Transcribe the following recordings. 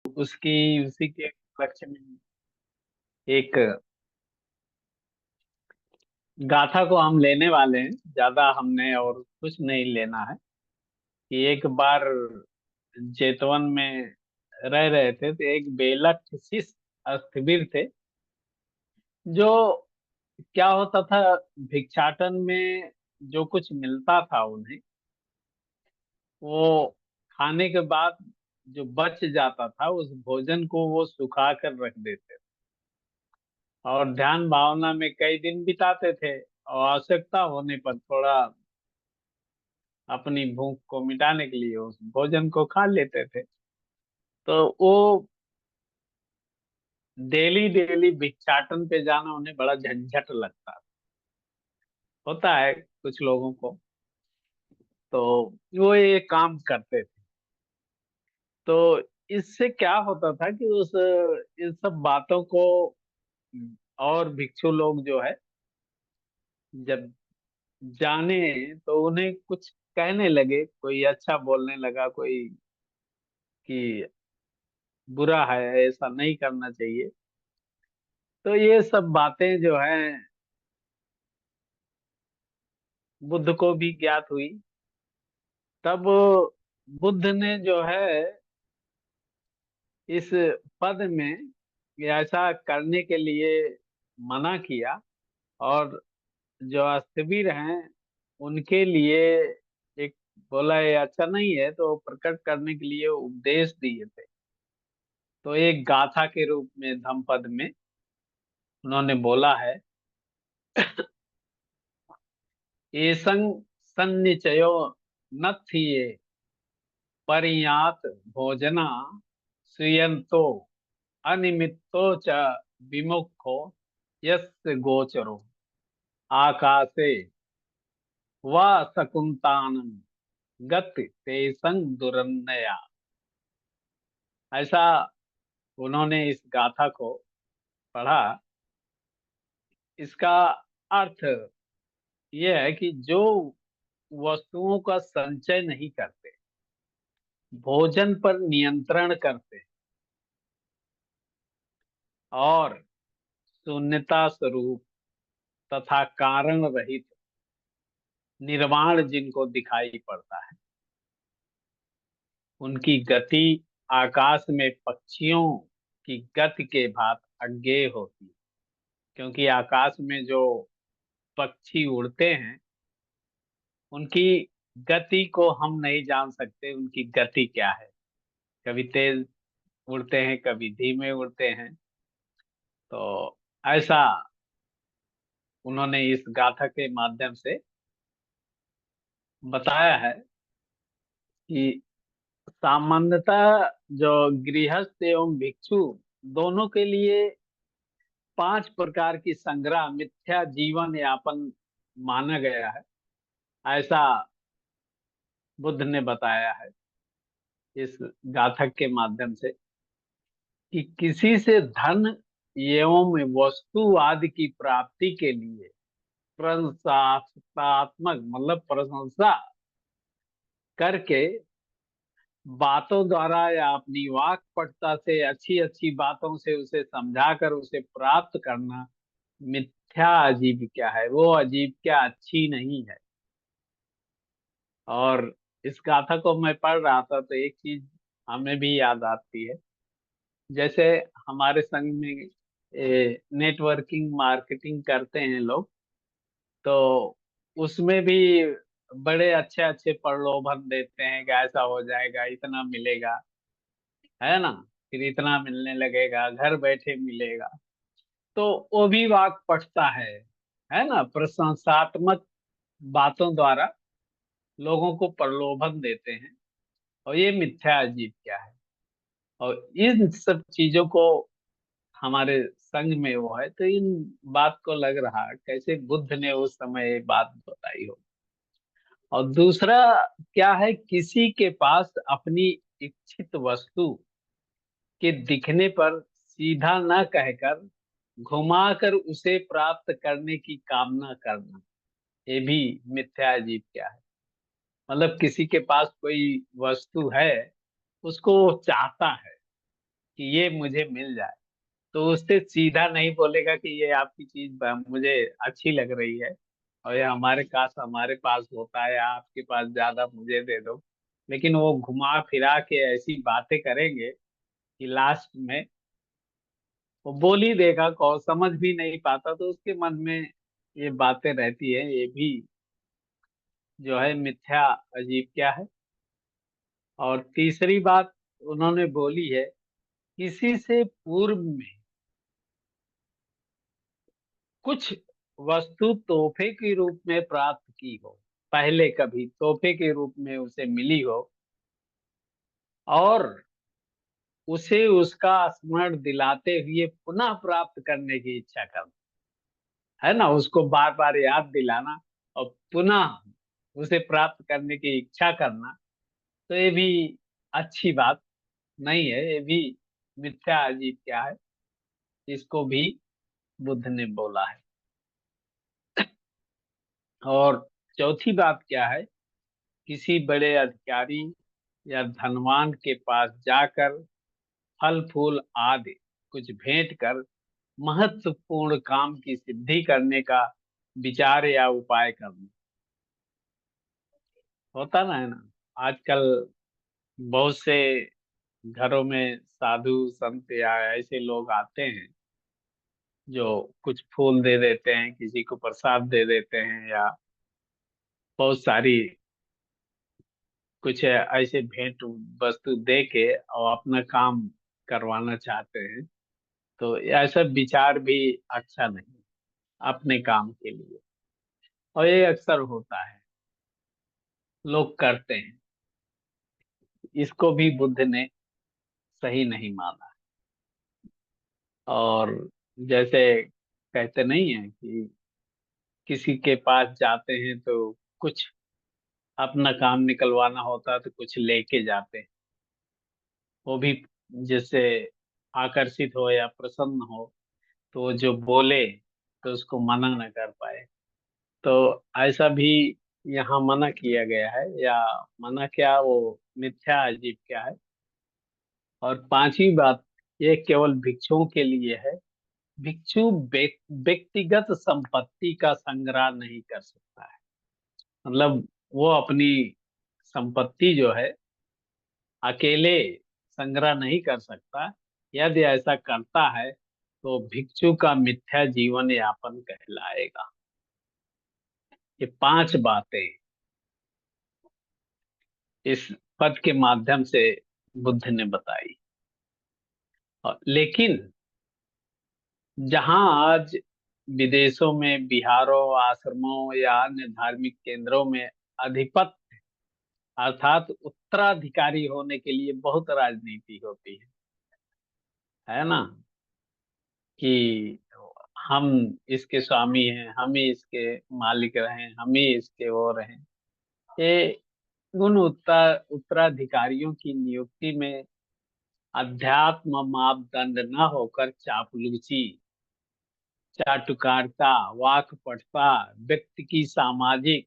उसकी उसी के उपलक्ष्य में एक गाथा को हम लेने वाले हैं। ज्यादा हमने और कुछ नहीं लेना है। कि एक बार जेतवन में रह रहे थे तो एक बेलक शिष्य अस्थविर थे। जो क्या होता था, भिक्षाटन में जो कुछ मिलता था उन्हें, वो खाने के बाद जो बच जाता था उस भोजन को वो सुखा कर रख देते थे और ध्यान भावना में कई दिन बिताते थे और आवश्यकता होने पर थोड़ा अपनी भूख को मिटाने के लिए उस भोजन को खा लेते थे। तो वो डेली डेली भिक्षाटन पे जाना उन्हें बड़ा झंझट लगता होता है कुछ लोगों को। तो वो ये काम करते थे। तो इससे क्या होता था कि उस इन सब बातों को और भिक्षु लोग जो है जब जाने तो उन्हें कुछ कहने लगे। कोई अच्छा बोलने लगा, कोई कि बुरा है, ऐसा नहीं करना चाहिए। तो ये सब बातें जो हैं बुद्ध को भी ज्ञात हुई। तब बुद्ध ने जो है इस पद में ऐसा करने के लिए मना किया और जो अस्तवीर हैं उनके लिए एक बोला ये अच्छा नहीं है, तो प्रकट करने के लिए उपदेश दिए थे। तो एक गाथा के रूप में धम्मपद में उन्होंने बोला है, एसं सन्निचयो नत्थिये परियात भोजना श्रियंतो अनिमित्तो च विमुखो यस्य गोचरो आकाशे व शकुंतानं गति तेसंग दुरन्नया। ऐसा उन्होंने इस गाथा को पढ़ा। इसका अर्थ यह है कि जो वस्तुओं का संचय नहीं करते, भोजन पर नियंत्रण करते और शून्यता स्वरूप तथा कारण रहित निर्वाण जिनको दिखाई पड़ता है, उनकी गति आकाश में पक्षियों की गति के भांति अज्ञेय होती है। क्योंकि आकाश में जो पक्षी उड़ते हैं उनकी गति को हम नहीं जान सकते, उनकी गति क्या है। कभी तेज उड़ते हैं, कभी धीमे उड़ते हैं। तो ऐसा उन्होंने इस गाथा के माध्यम से बताया है कि सामान्यतः जो गृहस्थ एवं भिक्षु दोनों के लिए 5 प्रकार की संग्रह मिथ्या जीवन यापन माना गया है। ऐसा बुद्ध ने बताया है इस गाथक के माध्यम से कि किसी से धन एवं वस्तु आदि की प्राप्ति के लिए प्रशंसात्मक मतलब प्रशंसा करके बातों द्वारा या अपनी वाक पटुता से अच्छी अच्छी बातों से उसे समझाकर उसे प्राप्त करना मिथ्या आजीविका है। वो आजीविका अच्छी नहीं है। और इस गाथा को मैं पढ़ रहा था तो एक चीज हमें भी याद आती है। जैसे हमारे संग में नेटवर्किंग मार्केटिंग करते हैं लोग, तो उसमें भी बड़े अच्छे अच्छे प्रलोभन देते हैं कि ऐसा हो जाएगा, इतना मिलेगा, है ना, फिर इतना मिलने लगेगा, घर बैठे मिलेगा। तो वो भी वाक पटता है ना, प्रशंसात्मक बातों द्वारा लोगों को प्रलोभन देते हैं। और ये मिथ्या अजीब क्या है। और इन सब चीजों को हमारे संग में वो है, तो इन बात को लग रहा कैसे बुद्ध ने उस समय ये बात बताई हो। और दूसरा क्या है, किसी के पास अपनी इच्छित वस्तु के दिखने पर सीधा न कहकर घुमाकर उसे प्राप्त करने की कामना करना, ये भी मिथ्या अजीब क्या है। मतलब किसी के पास कोई वस्तु है, उसको वो चाहता है, कि ये मुझे मिल जाए, तो उससे सीधा नहीं बोलेगा कि ये आपकी चीज मुझे अच्छी लग रही है और ये हमारे पास होता है, आपके पास ज्यादा मुझे दे दो। लेकिन वो घुमा फिरा के ऐसी बातें करेंगे कि लास्ट में वो बोल ही देगा, कौन समझ भी नहीं पाता, तो उसके मन में ये बातें रहती है। ये भी जो है मिथ्या अजीब क्या है। और तीसरी बात उन्होंने बोली है, किसी से पूर्व में कुछ वस्तु तोहफे के रूप में प्राप्त की हो, पहले कभी तोहफे के रूप में उसे मिली हो और उसे उसका स्मरण दिलाते हुए पुनः प्राप्त करने की इच्छा करना, है ना, उसको बार बार याद दिलाना और पुनः उसे प्राप्त करने की इच्छा करना, तो ये भी अच्छी बात नहीं है। ये भी मिथ्या अजीब क्या है, इसको भी बुद्ध ने बोला है। और चौथी बात क्या है, किसी बड़े अधिकारी या धनवान के पास जाकर फल फूल आदि कुछ भेंट कर महत्वपूर्ण काम की सिद्धि करने का विचार या उपाय करना। होता ना, है ना, आजकल बहुत से घरों में साधु संत या ऐसे लोग आते हैं जो कुछ फूल दे देते हैं, किसी को प्रसाद दे देते हैं, या बहुत सारी कुछ ऐसे भेंट वस्तु दे के और अपना काम करवाना चाहते हैं। तो ऐसा विचार भी अच्छा नहीं अपने काम के लिए, और ये अक्सर होता है, लोग करते हैं। इसको भी बुद्ध ने सही नहीं माना। और जैसे कहते नहीं है कि किसी के पास जाते हैं तो कुछ अपना काम निकलवाना होता है तो कुछ लेके जाते हैं, वो भी जिससे आकर्षित हो या प्रसन्न हो, तो वो जो बोले तो उसको मना न कर पाए। तो ऐसा भी यहाँ मना किया गया है, या मना क्या, वो मिथ्या अजीब क्या है। और पांचवी बात, ये केवल भिक्षुओं के लिए है। भिक्षु व्यक्तिगत संपत्ति का संग्रह नहीं कर सकता है। मतलब वो अपनी संपत्ति जो है अकेले संग्रह नहीं कर सकता। यदि ऐसा करता है तो भिक्षु का मिथ्या जीवन यापन कहलाएगा। ये पांच बातें इस पद के माध्यम से बुद्ध ने बताई। लेकिन जहां आज विदेशों में विहारों, आश्रमों या अन्य धार्मिक केंद्रों में अधिपत्य अर्थात उत्तराधिकारी होने के लिए बहुत राजनीति होती है ना, कि हम इसके स्वामी हैं, हम ही इसके मालिक रहे, हम ही इसके वो रहे। ये उन उत्तराधिकारियों की नियुक्ति में अध्यात्म मापदंड न होकर चापलूसी, चाटुकारिता, वाकपटुता, व्यक्ति की सामाजिक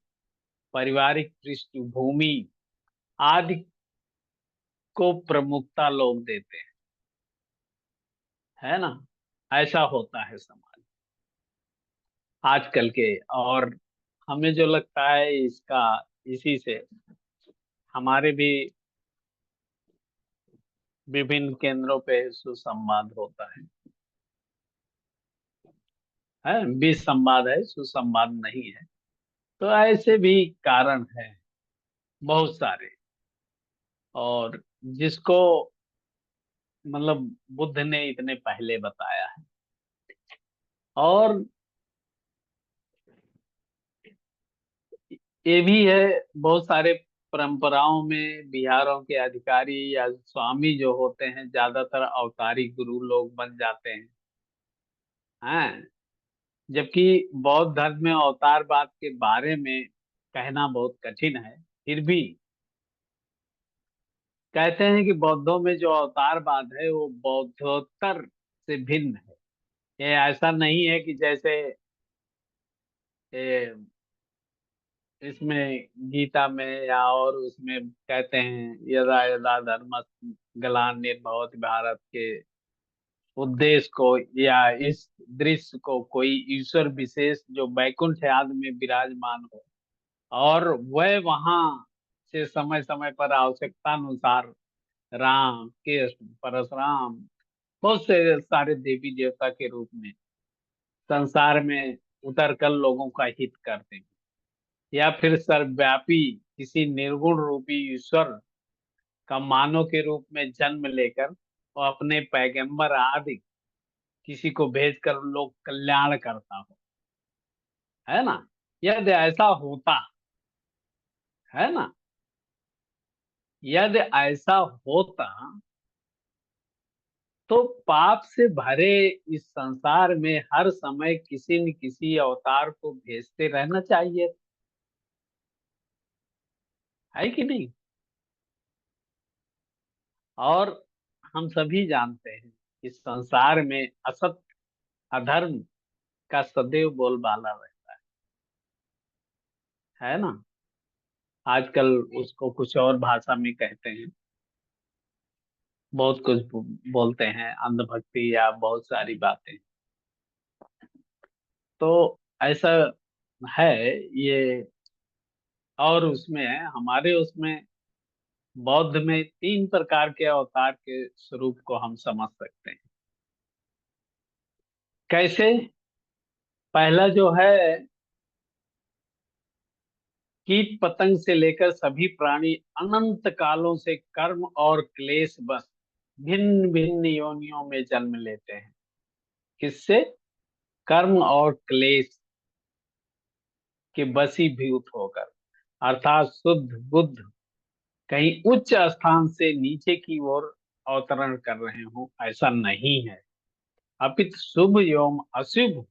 पारिवारिक पृष्ठभूमि आदि को प्रमुखता लोग देते हैं, है ना। ऐसा होता है समाज आजकल के। और हमें जो लगता है इसका, इसी से हमारे भी विभिन्न केंद्रों पे सुसंवाद होता है, विसंवाद है, सुसंवाद नहीं है। तो ऐसे भी कारण है बहुत सारे, और जिसको मतलब बुद्ध ने इतने पहले बताया है। और ये भी है, बहुत सारे परंपराओं में बिहारों के अधिकारी या स्वामी जो होते हैं ज्यादातर अवतारी गुरु लोग बन जाते हैं। जबकि बौद्ध धर्म में अवतारवाद के बारे में कहना बहुत कठिन है, फिर भी कहते हैं कि बौद्धों में जो अवतारवाद है वो बौद्धोत्तर से भिन्न है। ये ऐसा नहीं है कि जैसे ये इसमें गीता में या और उसमें कहते हैं, यदा यदा धर्म ग्लानिर् भवति भारत के उद्देश्य को या इस दृश्य को कोई ईश्वर विशेष जो बैकुंठ आदि में विराजमान हो, और वह वहां से समय समय पर आवश्यकता अनुसार राम, कृष्ण, परशुराम, बहुत से सारे देवी देवता के रूप में संसार में उतर कर लोगों का हित करते हैं, या फिर सर्वव्यापी किसी निर्गुण रूपी ईश्वर का मानव के रूप में जन्म लेकर और अपने पैगंबर आदि किसी को भेजकर लोग कल्याण करता हो, है ना। यदि ऐसा होता, है ना, यदि ऐसा होता तो पाप से भरे इस संसार में हर समय किसी न किसी अवतार को भेजते रहना चाहिए, है कि नहीं। और हम सभी जानते हैं कि संसार में असत अधर्म का सदैव बोलबाला रहता है ना। आजकल उसको कुछ और भाषा में कहते हैं, बहुत कुछ बोलते हैं, अंधभक्ति या बहुत सारी बातें। तो ऐसा है ये। और उसमें हमारे उसमें बौद्ध में 3 प्रकार के अवतार के स्वरूप को हम समझ सकते हैं। कैसे? पहला जो है, कीट पतंग से लेकर सभी प्राणी अनंत कालों से कर्म और क्लेश बस भिन्न भिन्न योनियों में जन्म लेते हैं। किससे? कर्म और क्लेश के वशीभूत होकर, अर्थात शुद्ध बुद्ध कहीं उच्च स्थान से नीचे की ओर अवतरण कर रहे हो, ऐसा नहीं है। अपितु शुभ एवं अशुभ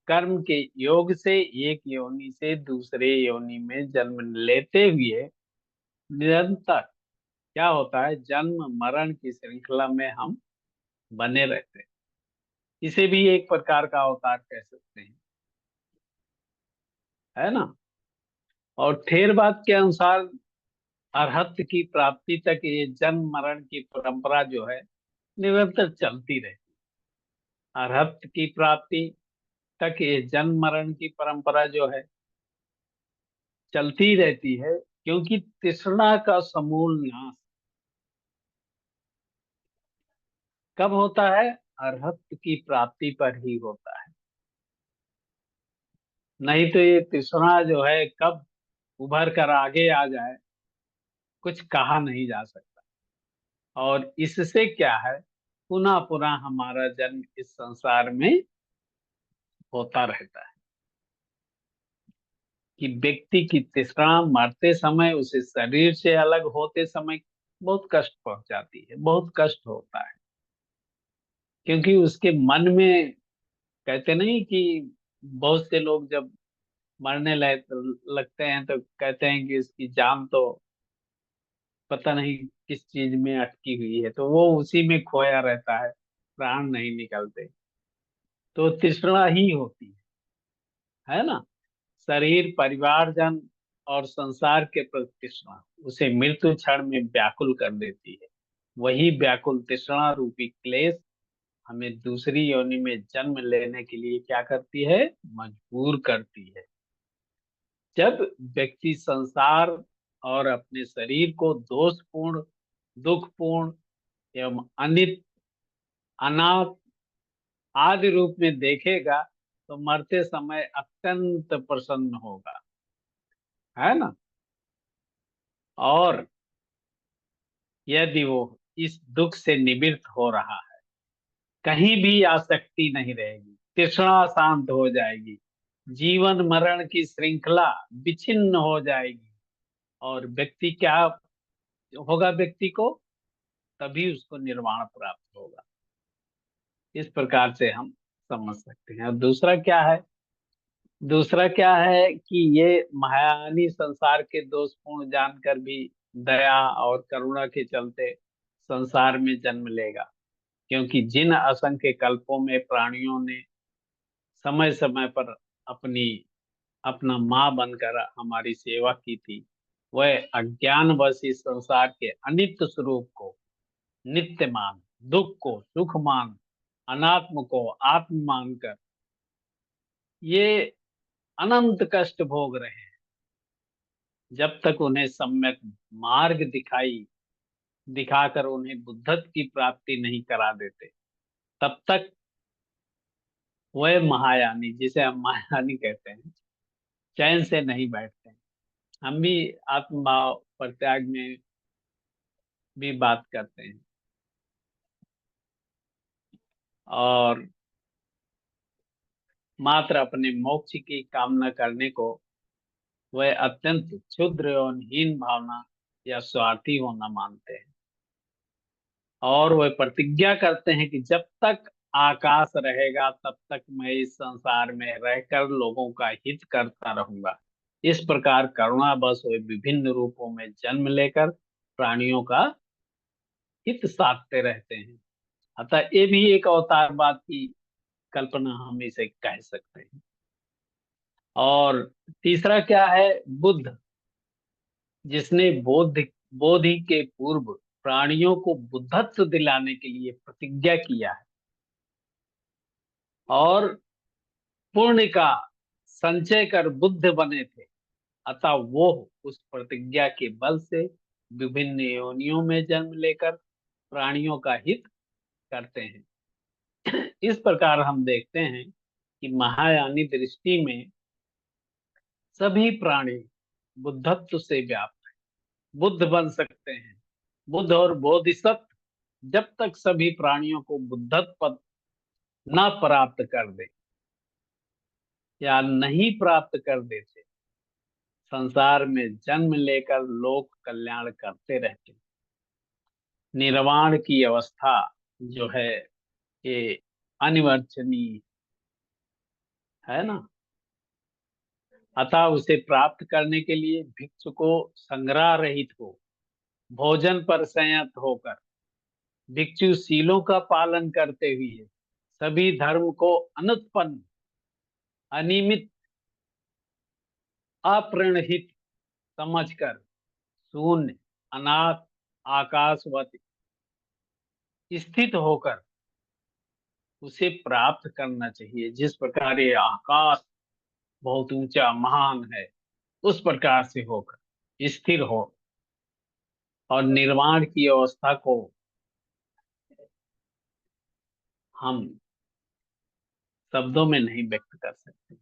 कर्म के योग से एक योनि से दूसरे योनि में जन्म लेते हुए निरंतर क्या होता है, जन्म मरण की श्रृंखला में हम बने रहते हैं। इसे भी एक प्रकार का अवतार कह सकते हैं, है ना। और थेरवाद के अनुसार अरहत की प्राप्ति तक ये जन्म मरण की परंपरा जो है निरंतर चलती रहती है। अरहत की प्राप्ति तक ये जन्म मरण की परंपरा जो है चलती रहती है, क्योंकि तृष्णा का समूल नाश कब होता है? अरहत की प्राप्ति पर ही होता है। नहीं तो ये तृष्णा जो है कब उभर कर आगे आ जाए, कुछ कहा नहीं जा सकता। और इससे क्या है, पुनः पुनः हमारा जन्म इस संसार में होता रहता है, कि व्यक्ति की तृष्णा मरते समय, उसे शरीर से अलग होते समय बहुत कष्ट पहुंचाती है, बहुत कष्ट होता है। क्योंकि उसके मन में, कहते नहीं कि बहुत से लोग जब मरने लगते हैं तो कहते हैं कि इसकी जान तो पता नहीं किस चीज में अटकी हुई है, तो वो उसी में खोया रहता है, प्राण नहीं निकलते। तो तृष्णा ही होती है ना। शरीर, परिवारजन और संसार के प्रति तृष्णा उसे मृत्यु क्षण में व्याकुल कर देती है। वही व्याकुल तृष्णा रूपी क्लेश हमें दूसरी योनि में जन्म लेने के लिए क्या करती है? मजबूर करती है। जब व्यक्ति संसार और अपने शरीर को दोषपूर्ण, दुखपूर्ण एवं अनित, अनाथ आदि रूप में देखेगा तो मरते समय अत्यंत प्रसन्न होगा, है ना। और यदि वो इस दुख से निवृत्त हो रहा है, कहीं भी आसक्ति नहीं रहेगी, तृष्णा शांत हो जाएगी, जीवन मरण की श्रृंखला विच्छिन्न हो जाएगी, और व्यक्ति क्या होगा? व्यक्ति को तभी उसको निर्वाण प्राप्त होगा। इस प्रकार से हम समझ सकते हैं। और दूसरा क्या है? दूसरा क्या है कि ये महायानी संसार के दोषपूर्ण जानकर भी दया और करुणा के चलते संसार में जन्म लेगा, क्योंकि जिन असंख्य कल्पों में प्राणियों ने समय समय पर अपनी अपना माँ बनकर हमारी सेवा की थी, वह अज्ञानवश इस संसार के अनित्य स्वरूप को नित्य मान, दुख को सुख मान, अनात्म को आत्म मानकर ये अनंत कष्ट भोग रहे हैं। जब तक उन्हें सम्यक मार्ग दिखाकर उन्हें बुद्धत्व की प्राप्ति नहीं करा देते, तब तक वह महायानी, जिसे हम महायानी कहते हैं, चैन से नहीं बैठते हैं। हम भी आत्मभाव परित्याग में भी बात करते हैं, और मात्र अपने मोक्ष की कामना करने को वह अत्यंत क्षुद्र एवं हीन भावना या स्वार्थी होना मानते हैं। और वह प्रतिज्ञा करते हैं कि जब तक आकाश रहेगा तब तक मैं इस संसार में रहकर लोगों का हित करता रहूंगा। इस प्रकार करुणावश वे विभिन्न रूपों में जन्म लेकर प्राणियों का हित साधते रहते हैं। अतः ये भी एक अवतारवाद की कल्पना हम इसे कह सकते हैं। और तीसरा क्या है? बुद्ध, जिसने बोधि के पूर्व प्राणियों को बुद्धत्व दिलाने के लिए प्रतिज्ञा किया है और पुण्य का संचय कर बुद्ध बने थे। अतः वो उस प्रतिज्ञा के बल से विभिन्न योनियों में जन्म लेकर प्राणियों का हित करते हैं। इस प्रकार हम देखते हैं कि महायानी दृष्टि में सभी प्राणी बुद्धत्व से व्याप्त बुद्ध बन सकते हैं। बुद्ध और बोधिसत्व जब तक सभी प्राणियों को बुद्धत्व पद न प्राप्त कर दे या नहीं प्राप्त कर देते, संसार में जन्म लेकर लोक कल्याण करते रहते। निर्वाण की अवस्था जो है ये अनिवर्चनीय है ना। अतः उसे प्राप्त करने के लिए भिक्षु को संग्रह रहित हो, भोजन पर संयत होकर, भिक्षु शीलों का पालन करते हुए सभी धर्म को अनुत्पन्न, अनियमित, अप्रणहित समझकर शून्य, अनाथ, आकाशवत स्थित होकर उसे प्राप्त करना चाहिए। जिस प्रकार ये आकाश बहुत ऊंचा महान है, उस प्रकार से होकर स्थिर हो और निर्वाण की अवस्था को हम शब्दों में नहीं व्यक्त कर सकते,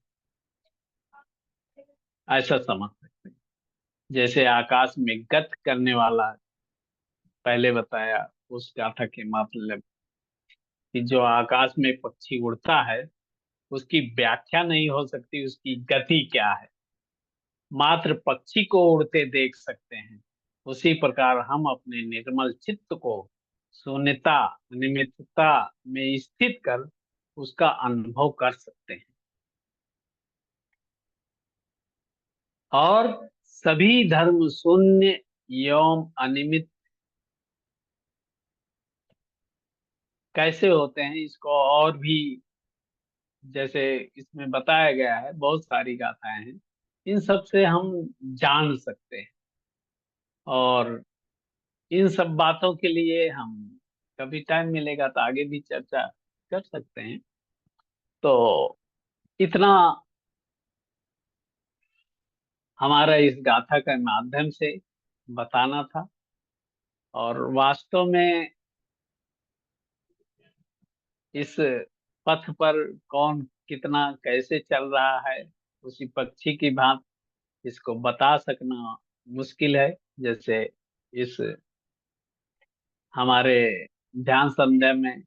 ऐसा समझ सकते हैं। जैसे आकाश में गत करने वाला पहले बताया, उस गाथा के मतलब कि जो आकाश में पक्षी उड़ता है उसकी व्याख्या नहीं हो सकती, उसकी गति क्या है, मात्र पक्षी को उड़ते देख सकते हैं। उसी प्रकार हम अपने निर्मल चित्त को शून्यता, निमित्तता में स्थित कर उसका अनुभव कर सकते हैं। और सभी धर्म शून्य एवं अनिमित कैसे होते हैं, इसको और भी जैसे इसमें बताया गया है, बहुत सारी गाथाएं हैं, इन सब से हम जान सकते हैं। और इन सब बातों के लिए हम कभी टाइम मिलेगा तो आगे भी चर्चा कर सकते हैं। तो इतना हमारा इस गाथा के माध्यम से बताना था। और वास्तव में इस पथ पर कौन कितना कैसे चल रहा है, उसी पक्षी की भांति इसको बता सकना मुश्किल है। जैसे इस हमारे ध्यान संध्या में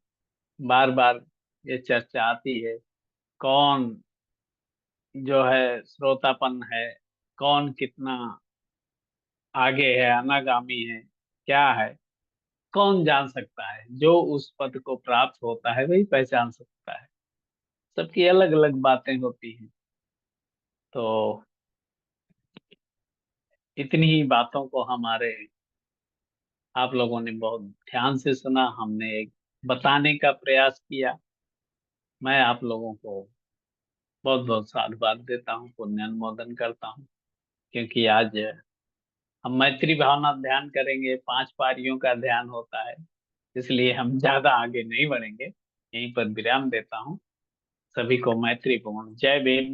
बार बार ये चर्चा आती है, कौन जो है श्रोतापन है, कौन कितना आगे है, अनागामी है, क्या है, कौन जान सकता है? जो उस पद को प्राप्त होता है वही पहचान सकता है। सबकी अलग अलग बातें होती हैं। तो इतनी ही बातों को हमारे आप लोगों ने बहुत ध्यान से सुना, हमने एक बताने का प्रयास किया। मैं आप लोगों को बहुत बहुत साधुवाद देता हूँ, पुण्यानुमोदन करता हूँ, क्योंकि आज हम मैत्री भावना ध्यान करेंगे। 5 पारियों का ध्यान होता है, इसलिए हम ज्यादा आगे नहीं बढ़ेंगे, यहीं पर विराम देता हूँ। सभी को मैत्रीपूर्ण जय भीम।